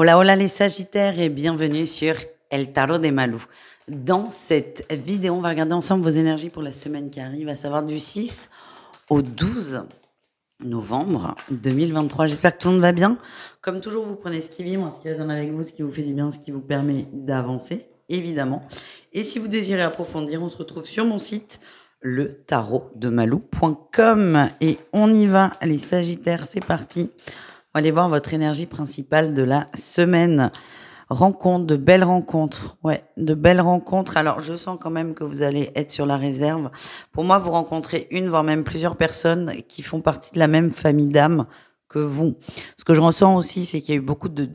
Hola, hola les Sagittaires et bienvenue sur El Tarot des Malou. Dans cette vidéo, on va regarder ensemble vos énergies pour la semaine qui arrive, à savoir du 6 au 12 novembre 2023. J'espère que tout le monde va bien. Comme toujours, vous prenez ce qui vibre, ce qui résonne avec vous, ce qui vous fait du bien, ce qui vous permet d'avancer, évidemment. Et si vous désirez approfondir, on se retrouve sur mon site, letarotdemalou.com. Et on y va, les Sagittaires, c'est parti. On va aller voir votre énergie principale de la semaine. Rencontres, de belles rencontres. Ouais, de belles rencontres. Alors, je sens quand même que vous allez être sur la réserve. Pour moi, vous rencontrez une, voire même plusieurs personnes qui font partie de la même famille d'âme que vous. Ce que je ressens aussi, c'est qu'il y a eu beaucoup de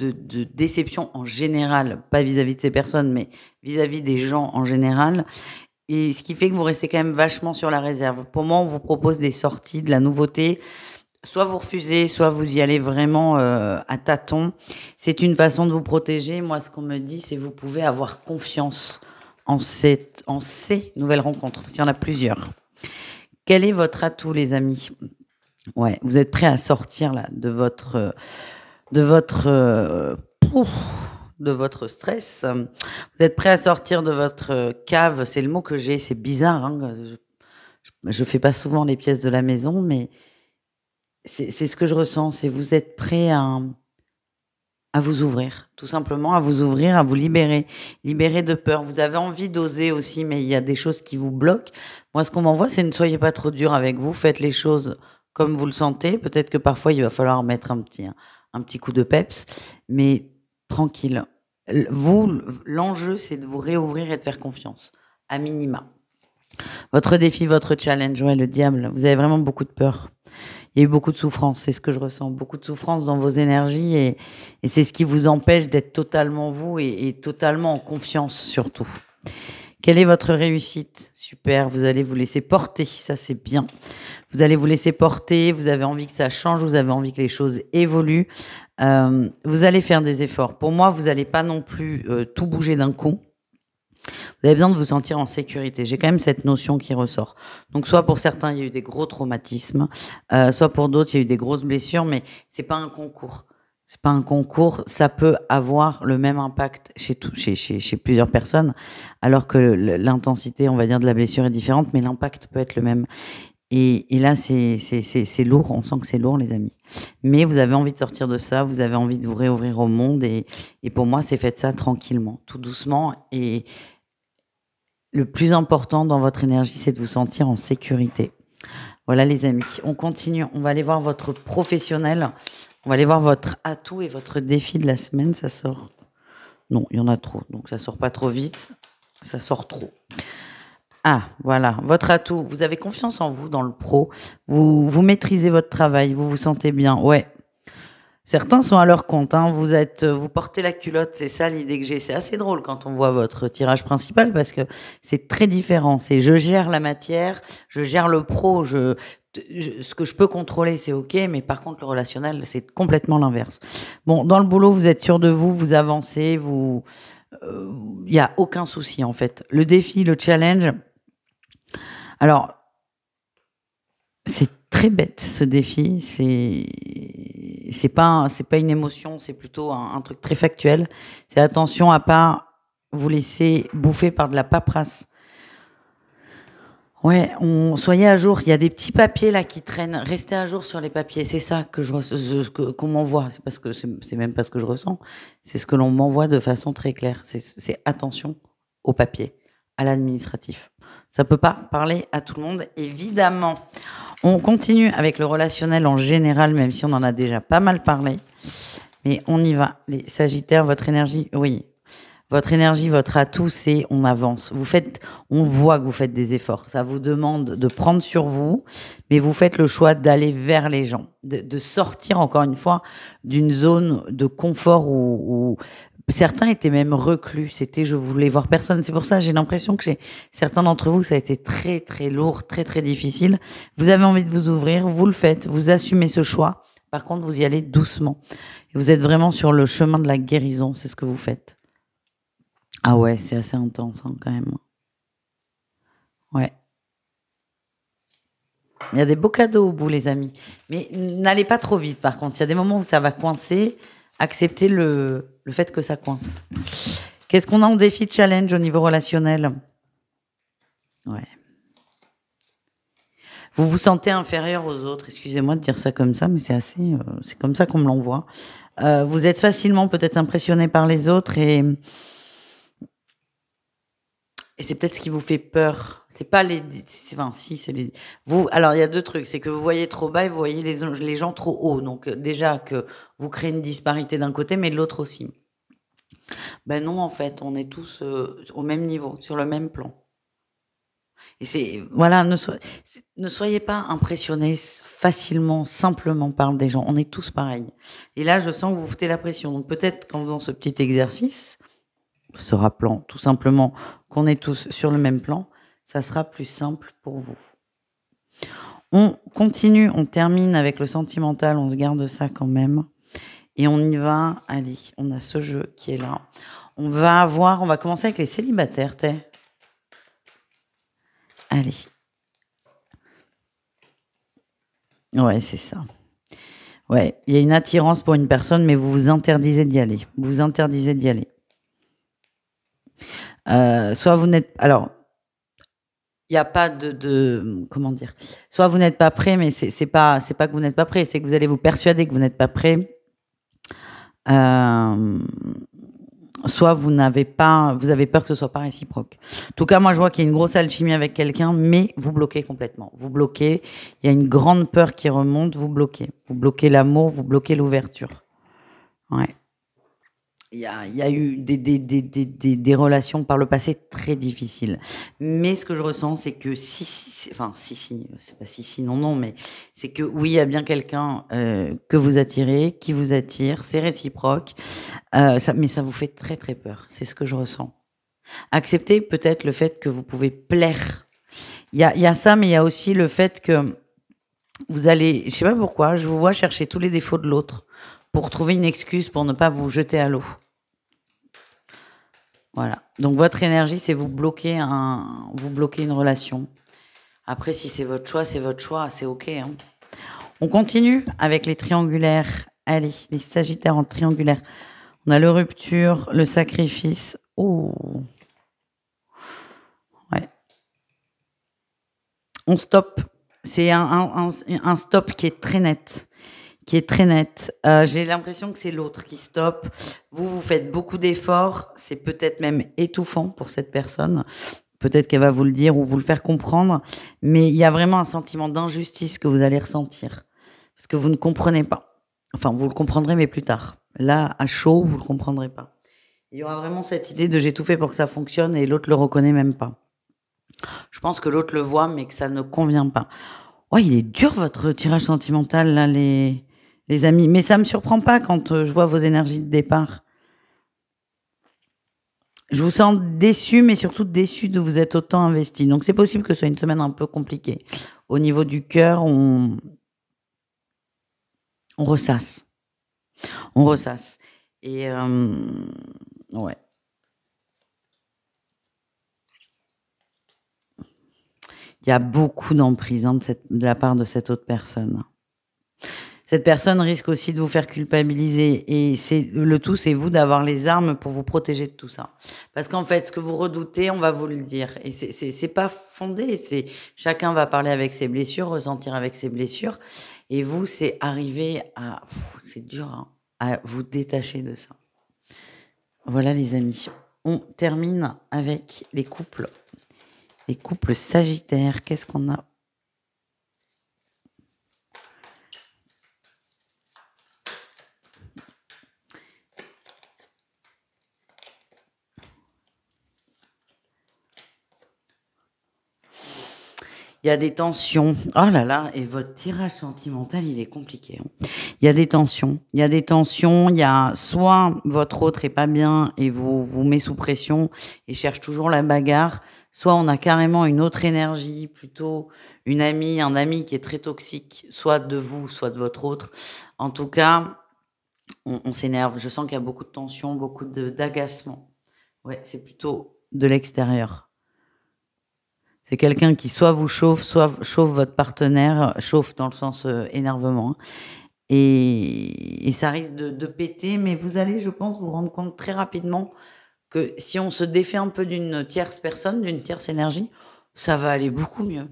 déceptions en général, pas vis-à-vis de ces personnes, mais vis-à-vis des gens en général. Et ce qui fait que vous restez quand même vachement sur la réserve. Pour moi, on vous propose des sorties, de la nouveauté. Soit vous refusez, soit vous y allez vraiment à tâtons. C'est une façon de vous protéger. Moi, ce qu'on me dit, c'est que vous pouvez avoir confiance en ces nouvelles rencontres, s'il y en a plusieurs. Quel est votre atout, les amis? Ouais, vous êtes prêts à sortir là de votre pouf, de votre stress. Vous êtes prêts à sortir de votre cave. C'est le mot que j'ai. C'est bizarre. Hein, je fais pas souvent les pièces de la maison, mais c'est ce que je ressens, c'est vous êtes prêt à vous ouvrir, tout simplement, à vous ouvrir, à vous libérer, libérer de peur. Vous avez envie d'oser aussi, mais il y a des choses qui vous bloquent. Moi, ce qu'on m'envoie, c'est ne soyez pas trop dur avec vous, faites les choses comme vous le sentez. Peut-être que parfois, il va falloir mettre un petit coup de peps, mais tranquille. Vous, l'enjeu, c'est de vous réouvrir et de faire confiance, à minima. Votre défi, votre challenge, ouais, le diable, vous avez vraiment beaucoup de peur. Il y a eu beaucoup de souffrance, c'est ce que je ressens. Beaucoup de souffrance dans vos énergies et c'est ce qui vous empêche d'être totalement vous et totalement en confiance surtout. Quelle est votre réussite? Super, vous allez vous laisser porter, ça c'est bien. Vous allez vous laisser porter, vous avez envie que ça change, vous avez envie que les choses évoluent. Vous allez faire des efforts. Pour moi, vous n'allez pas non plus tout bouger d'un coup. Vous avez besoin de vous sentir en sécurité. J'ai quand même cette notion qui ressort. Donc, soit pour certains, il y a eu des gros traumatismes, soit pour d'autres, il y a eu des grosses blessures, mais c'est pas un concours. C'est pas un concours. Ça peut avoir le même impact chez plusieurs personnes, alors que l'intensité, on va dire, de la blessure est différente, mais l'impact peut être le même. Et là, c'est lourd. On sent que c'est lourd, les amis. Mais vous avez envie de sortir de ça. Vous avez envie de vous réouvrir au monde. Et pour moi, c'est faites ça tranquillement, tout doucement. Et le plus important dans votre énergie, c'est de vous sentir en sécurité. Voilà, les amis. On continue. On va aller voir votre professionnel. On va aller voir votre atout et votre défi de la semaine. Ça sort. Non, il y en a trop. Donc, ça sort pas trop vite. Ça sort trop. Ah, voilà. Votre atout. Vous avez confiance en vous dans le pro. Vous maîtrisez votre travail. Vous vous sentez bien. Ouais. Certains sont à leur compte, hein. Vous portez la culotte, c'est ça l'idée que j'ai. C'est assez drôle quand on voit votre tirage principal parce que c'est très différent. C'est je gère la matière, je gère le pro, ce que je peux contrôler, c'est ok, mais par contre le relationnel, c'est complètement l'inverse. Bon, dans le boulot, vous êtes sûr de vous, vous avancez, il y a aucun souci en fait. Le défi, le challenge. Alors, c'est très bête ce défi. C'est pas une émotion, c'est plutôt un truc très factuel. C'est attention à pas vous laisser bouffer par de la paperasse. Ouais, soyez à jour. Il y a des petits papiers là qui traînent. Restez à jour sur les papiers. C'est ça que qu'on m'envoie. C'est parce que c'est même pas ce que je ressens. C'est ce que l'on m'envoie de façon très claire. C'est attention au papier, à l'administratif. Ça peut pas parler à tout le monde, évidemment. On continue avec le relationnel en général, même si on en a déjà pas mal parlé. Mais on y va. Les Sagittaires, votre énergie, oui. Votre énergie, votre atout, c'est on avance. On voit que vous faites des efforts. Ça vous demande de prendre sur vous, mais vous faites le choix d'aller vers les gens, de sortir encore une fois d'une zone de confort où certains étaient même reclus. C'était je voulais voir personne. C'est pour ça j'ai l'impression que chez certains d'entre vous ça a été très très lourd, très très difficile. Vous avez envie de vous ouvrir, vous le faites, vous assumez ce choix. Par contre, vous y allez doucement. Et vous êtes vraiment sur le chemin de la guérison. C'est ce que vous faites. Ah ouais, c'est assez intense hein, quand même. Ouais. Il y a des beaux cadeaux au bout, les amis. Mais n'allez pas trop vite, par contre. Il y a des moments où ça va coincer. Acceptez le fait que ça coince. Qu'est-ce qu'on a en défi de challenge au niveau relationnel? Ouais. Vous vous sentez inférieur aux autres. Excusez-moi de dire ça comme ça, mais c'est assez, c'est comme ça qu'on me l'envoie. Vous êtes facilement peut-être impressionné par les autres et c'est peut-être ce qui vous fait peur. C'est pas les, enfin, si, c'est les, vous, alors il y a deux trucs. C'est que vous voyez trop bas et vous voyez les gens trop haut. Donc, déjà que vous créez une disparité d'un côté, mais de l'autre aussi. Ben non, en fait, on est tous au même niveau, sur le même plan. Et c'est, voilà, ne soyez pas impressionnés facilement, simplement par des gens. On est tous pareils. Et là, je sens que vous foutez la pression. Donc peut-être qu'en faisant ce petit exercice, se rappelant tout simplement qu'on est tous sur le même plan, ça sera plus simple pour vous. On continue, on termine avec le sentimental, on se garde ça quand même. Et on y va, allez, on a ce jeu qui est là. On va commencer avec les célibataires, Allez. Ouais, c'est ça. Ouais, il y a une attirance pour une personne, mais vous vous interdisez d'y aller. Vous vous interdisez d'y aller. Soit vous n'êtes... Alors, il n'y a pas comment dire? Soit vous n'êtes pas prêt, mais c'est pas que vous n'êtes pas prêt, c'est que vous allez vous persuader que vous n'êtes pas prêt. Soit vous avez peur que ce soit pas réciproque. En tout cas, moi, je vois qu'il y a une grosse alchimie avec quelqu'un, mais vous bloquez complètement. Vous bloquez. Il y a une grande peur qui remonte. Vous bloquez. Vous bloquez l'amour. Vous bloquez l'ouverture. Ouais. Il y a eu des relations par le passé très difficiles. Mais ce que je ressens, c'est que si, c'est pas si, non, mais c'est que oui, il y a bien quelqu'un que vous attirez, qui vous attire, c'est réciproque, mais ça vous fait très très peur. C'est ce que je ressens. Acceptez peut-être le fait que vous pouvez plaire. Il y a ça, mais il y a aussi le fait que vous allez, je sais pas pourquoi, je vous vois chercher tous les défauts de l'autre pour trouver une excuse pour ne pas vous jeter à l'eau. Voilà. Donc votre énergie, c'est vous bloquer une relation. Après, si c'est votre choix, c'est ok. Hein. On continue avec les triangulaires. Allez, les sagittaires en triangulaire. On a le rupture, le sacrifice. Oh. Ouais. On stoppe. C'est un stop qui est très net. J'ai l'impression que c'est l'autre qui stoppe. Vous faites beaucoup d'efforts. C'est peut-être même étouffant pour cette personne. Peut-être qu'elle va vous le dire ou vous le faire comprendre. Mais il y a vraiment un sentiment d'injustice que vous allez ressentir. Parce que vous ne comprenez pas. Enfin, vous le comprendrez, mais plus tard. Là, à chaud, vous le comprendrez pas. Il y aura vraiment cette idée de j'ai tout fait pour que ça fonctionne et l'autre le reconnaît même pas. Je pense que l'autre le voit, mais que ça ne convient pas. Ouais, il est dur votre tirage sentimental, là, les amis. Mais ça me surprend pas quand je vois vos énergies de départ. Je vous sens déçu, mais surtout déçu de vous être autant investi. Donc c'est possible que ce soit une semaine un peu compliquée. Au niveau du cœur, on ressasse. On ressasse. Et ouais. Il y a beaucoup d'emprise de la part de cette autre personne. Cette personne risque aussi de vous faire culpabiliser. Et le tout, c'est vous d'avoir les armes pour vous protéger de tout ça. Parce qu'en fait, ce que vous redoutez, on va vous le dire. Et c'est pas fondé. Chacun va parler avec ses blessures, ressentir avec ses blessures. Et vous, c'est arriver à, c'est dur, hein, à vous détacher de ça. Voilà, les amis. On termine avec les couples. Les couples sagittaires. Qu'est-ce qu'on a? Il y a des tensions. Oh là là, et votre tirage sentimental, il est compliqué. Hein. Il y a des tensions. Il y a soit votre autre est pas bien et vous met sous pression et cherche toujours la bagarre, soit on a carrément une autre énergie, plutôt une amie, un ami qui est très toxique, soit de vous, soit de votre autre. En tout cas, on s'énerve. Je sens qu'il y a beaucoup de tensions, beaucoup d'agacement. Ouais, c'est plutôt de l'extérieur. C'est quelqu'un qui soit vous chauffe, soit chauffe votre partenaire, chauffe dans le sens énervement. et ça risque de péter, mais vous allez, je pense, vous rendre compte très rapidement que si on se défait un peu d'une tierce personne, d'une tierce énergie, ça va aller beaucoup mieux.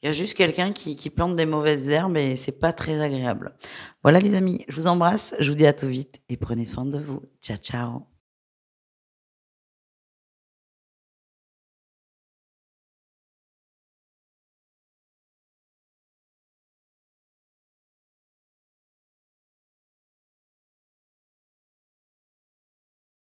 Il y a juste quelqu'un qui plante des mauvaises herbes et c'est pas très agréable. Voilà les amis, je vous embrasse, je vous dis à tout vite et prenez soin de vous. Ciao, ciao.